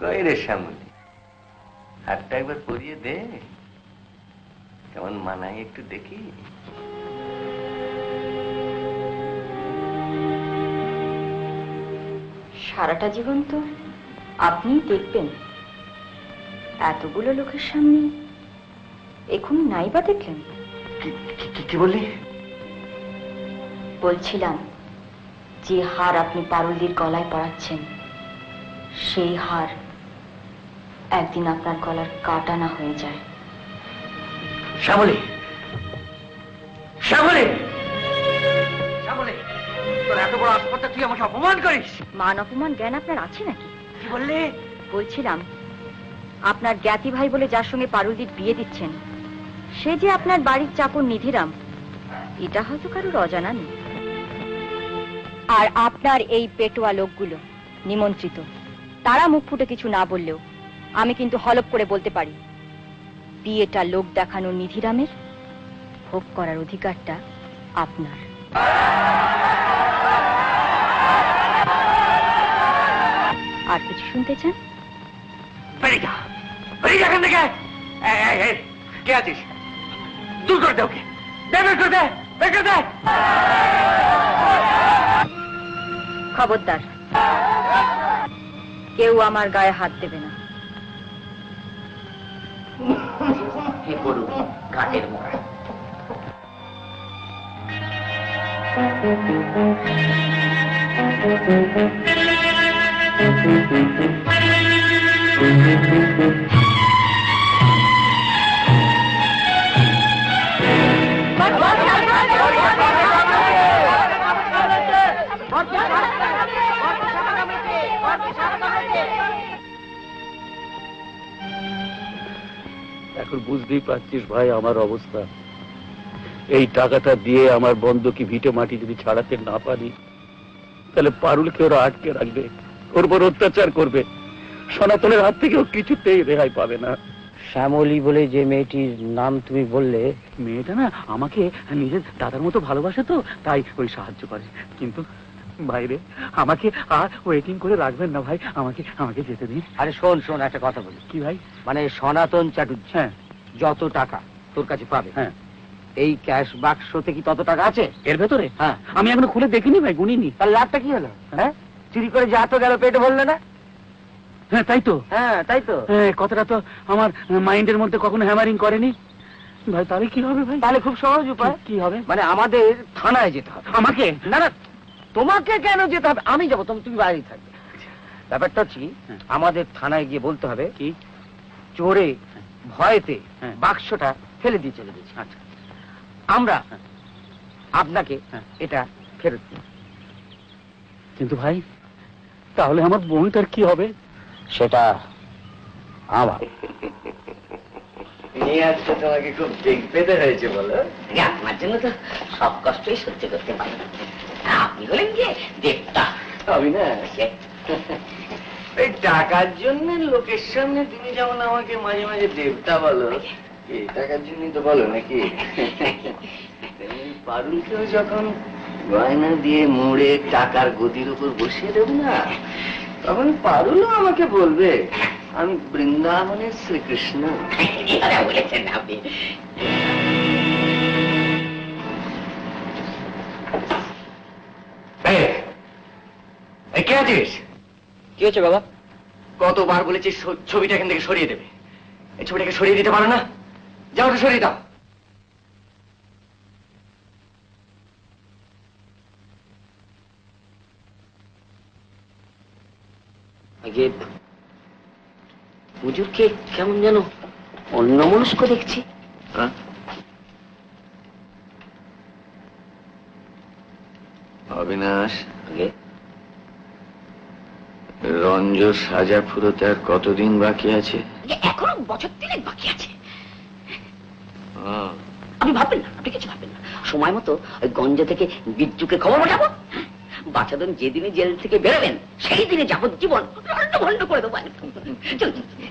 কই রে শ্যামলী, হাতটা একবার পরিয়ে দে, কেমন মানায় একটু দেখি। সারাটা জীবন তো আপনি দেখবেন, এতগুলো লোকের সামনে এখন নাই বা দেখলেন? কি বললি? বলছিলাম যে হার আপনি পারুলদির গলায় পরাচ্ছেন, সেই হার একদিন আপনার গলার কাটা না হয়ে যায়। শ্যামলী, শ্যামলী, শ্যামলী, তোর এত বড় আসপত্তা, তুই আমাকে অপমান করিস? মান অপমান জ্ঞান আপনার আছে নাকি? কি বললি? বলছিলাম আপনার জ্ঞাতি ভাই বলে যার সঙ্গে পারুলদির বিয়ে দিচ্ছেন, সে যে আপনার বাড়ির চাকর নিধিরাম, এটা হয়তো কারোর অজানা নেই। আর আপনার এই পেটোয়া লোকগুলো নিমন্ত্রিত, তারা মুখ ফুটে কিছু না বললেও আমি কিন্তু হলপ করে বলতে পারি, বিয়েটা লোক দেখানো নিধিরামের, ভোগ করার অধিকারটা আপনার। আর কিছু শুনতে চান? এখান থেকে কে আছিস? দূর করে দে ওকে, বের করে দে, বের করে দে। খবরদার, কেউ আমার গায়ে হাত দেবে না। ঘাটের মোড়া। এখন বুঝতেই পারছিস ভাই আমার অবস্থা। এই টাকাটা দিয়ে আমার বন্ধকি ভিটে মাটি যদি ছাড়াতে না পারি, তাহলে পারুলকে ওরা আটকে রাখবে, ওর উপর অত্যাচার করবে, সনাতনের হাত থেকেও কিছুতেই রেহাই পাবে না। শ্যামলী বলে যে মেয়েটির নাম তুমি বললে, মেয়েটা না আমাকে নিজের দাদার মতো ভালোবাসে, তো তাই ওই সাহায্য করে। কিন্তু বাইরে আমাকে আর ওয়েটিং করে রাখবেন না ভাই, আমাকে আমাকে যেতে দিন। আরে শোন শোন, একটা কথা বলি। কি ভাই? মানে সনাতন চ্যাটুর্জি যত টাকা তোর কাছে পাবে, এই ক্যাশ বাক্সতে কি তত টাকা আছে এর ভেতরে? হ্যাঁ, আমি এখনো খুলে দেখিনি ভাই, গুনিনি। তার লাভটা কি হলো? হ্যাঁ, চুরি করে যা তো গেল, পেটে বললে না? হ্যাঁ তাই তো, হ্যাঁ তাই তো। কথাটা তো আমার মাইন্ডের মধ্যে কখনো হ্যামারিং করেনি ভাই। তাহলে কি হবে ভাই? তাহলে খুব সহজ উপায়। কি হবে? মানে আমাদের থানায় যেতে হবে। আমাকে? না না, তোমাকে কেন যেতে হবে? আমি যাবো, তুমি বাইরেই থাকবে। ব্যাপারটা হচ্ছে আমাদের থানায় গিয়ে বলতে হবে কি চোরে ভয়েতে বাক্সটা ফেলে দিয়ে চলে গেছে। আচ্ছা, আমরা আপনাকে এটা ফেরত দিই। কিন্তু ভাই তাহলে আমার বোনটার কি হবে? সেটা আমার নিয়ে আসতে তোমাকে খুব বেগ পেতে হয়েছে বলো? আপনার জন্য তো সব কষ্টই সহ্য করতে পারি। আপনি হলেন গিয়ে দেবতা। আমি না এই টাকার জন্য লোকের সামনে তুমি যেমন আমাকে মাঝে মাঝে দেবতা বলো, এই টাকার জন্যই তো বলো নাকি? পারুলকেও যখন গয়না দিয়ে মুড়ে টাকার গদির উপর বসিয়ে দেব না, তখন পারুলও আমাকে বলবে আমি বৃন্দাবনের শ্রীকৃষ্ণ। বলেছেন আপনি। কে আছিস? কি হয়েছে বাবা? কতবার বলেছিস ছবিটা এখান থেকে সরিয়ে দেবে, এই ছবিটাকে সরিয়ে দিতে পারো না? যাও, ওটা সরিয়ে দাও। আগে হুজুরকে কেমন যেন অন্যমনস্ক দেখছি। অবিনাশ, রঞ্জ সাজা ফুরোতে আর কতদিন বাকি আছে? এখনো বছর 3 বাকি আছে। আপনি ভাববেন না, আপনি কিছু ভাববেন না। সময় মতো ওই গঞ্জ থেকে বিজ্জুকে খবর পাঠাবো। বাচ্চাদের যেদিনে জেল থেকে বেরোবেন সেই দিনে যাবজ্জীবন ভণ্ড করে দেবো।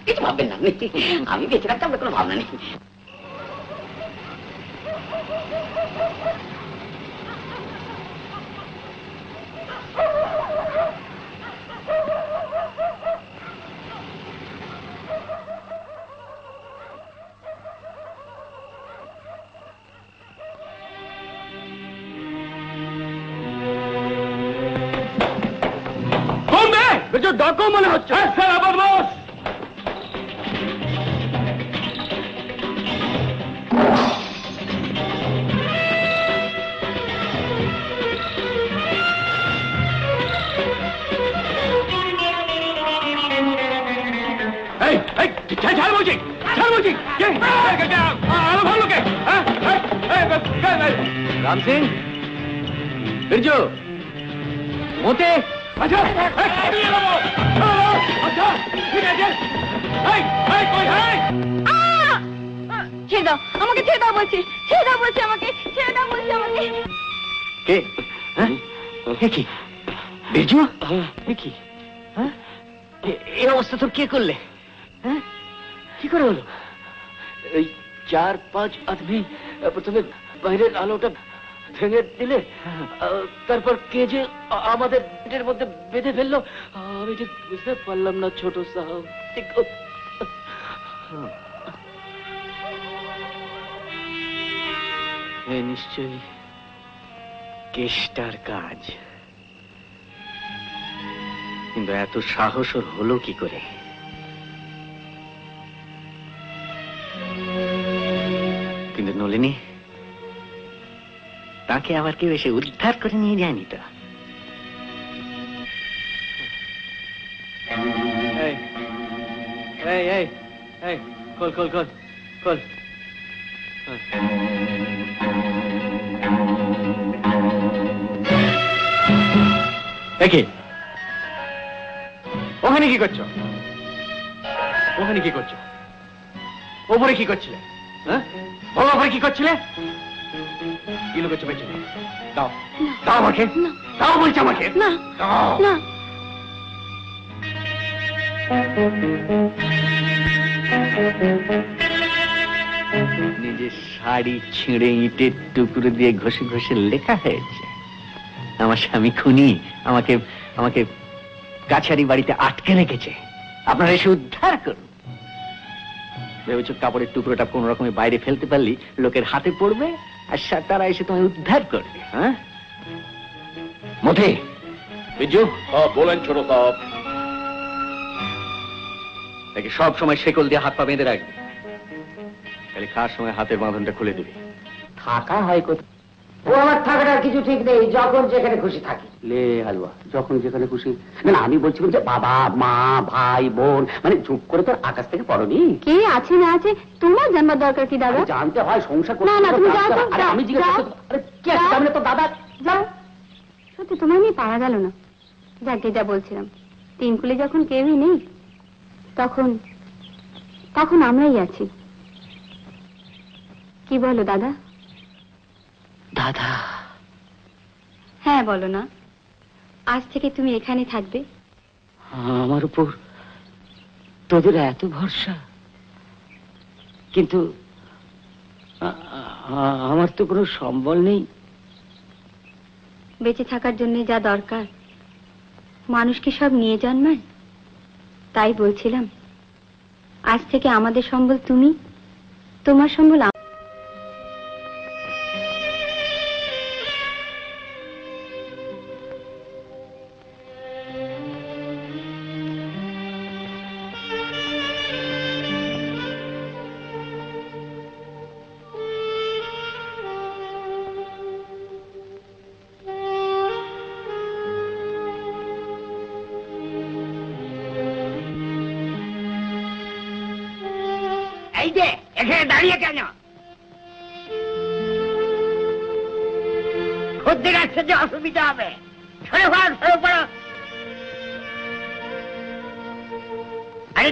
কিছু ভাববেন না, আমি বেঁচে থাকতে আপনার কোনো ভাবনা নেই। ডাকো মনে হচ্ছে। স্যার বদমাশ! রাম সিং, বিরজু, মোতে, ছেড়ে দাও আমাকে, ছেড়ে দাও বলছি, ছেড়ে দাও বলছি আমাকে, ছেড়ে দাও বলছি আমাকে। কে? কি বিরজু? কি এই অবস্থা তোর কে করলে? হ্যাঁ, কি করে হলো? এই 4-5 আদমি প্রথমে বাইরের আলোটা ভেঙে দিলে, তারপর কে যে আমাদের পেটের মধ্যে বেঁধে ফেললো আমি ঠিক বুঝতে পারলাম না ছোট সাহেব। নিশ্চয়ই কেষ্টার কাজ, কিন্তু এত সাহস ওর হলো কি করে? কিন্তু নলিনী, তাকে আবার কেউ এসে উদ্ধার করে নিয়ে যায়নি তো? খোল খোল খোল খোল। দেখি ওখানে কি করছো? ওখানে কি করছো? ওপরে কি করছিলে? হ্যাঁ, ওপরে কি করছিলে? কি লুকোচ্ছো পেছনে? দাও, দাও আমাকে, দাও বলছি আমাকে। না না, নিজের শাড়ি ছিঁড়ে ইটের টুকরো দিয়ে ঘষে ঘষে লেখা হয়েছে আমার স্বামী খুনি, আমাকে আমাকে কাছারি বাড়িতে আটকে রেখেছে, আপনারা এসে উদ্ধার করুন। ভেবেছ কাপড়ের টুকরোটা কোন রকমে বাইরে ফেলতে পারলি লোকের হাতে পড়বে আর তারা এসে তোমায় উদ্ধার করবে? হ্যাঁ মধে, বিজু বলেন ছোট সাহেব। তাকে সব সময় শেকল দিয়ে হাত পা বেঁধে রাখবে, খালি খাওয়ার সময় হাতের বাঁধনটা খুলে দিবি। থাকা হয় কোথায়? ও আমার থাকাটার কিছু ঠিক নেই, যখন যেখানে খুশি থাকি। লে হালুয়া, যখন যেখানে খুশি? না আমি বলছিলাম যে বাবা মা ভাই বোন মানে চুপ করে তোর আকাশ থেকে পড়নি। কে আছে না আছে তোমার জানবার দরকার কি দাদা? জানতে হয়, সংসার করতে। না, তুমি যাও তো, আরে আমি জিজ্ঞাসা যাও। করছি, আরে কি আছে তাহলে তো দাদা? যাও, সত্যি তোমায় নিয়ে পারা গেল না। যাকে যা বলছিলাম, তিনকুলে যখন কেউই নেই তখন তখন আমরাই আছি। কি বলো দাদা? দাদা, হ্যাঁ বলো না, আজ থেকে তুমি এখানে থাকবে। আমার উপর তোদের এত ভরসা, কিন্তু আমার তো কোনো সম্বল নেই। বেঁচে থাকার জন্য যা দরকার মানুষ কি সব নিয়ে জন্মায়? তাই বলছিলাম, আজ থেকে আমাদের সম্বল তুমি, তোমার সম্বল এই যে এখানে দাঁড়িয়ে কেন? খদ্দের আসছে যে অসুবিধা হবে। সরে পড়ো, সরে পড়ো। আরে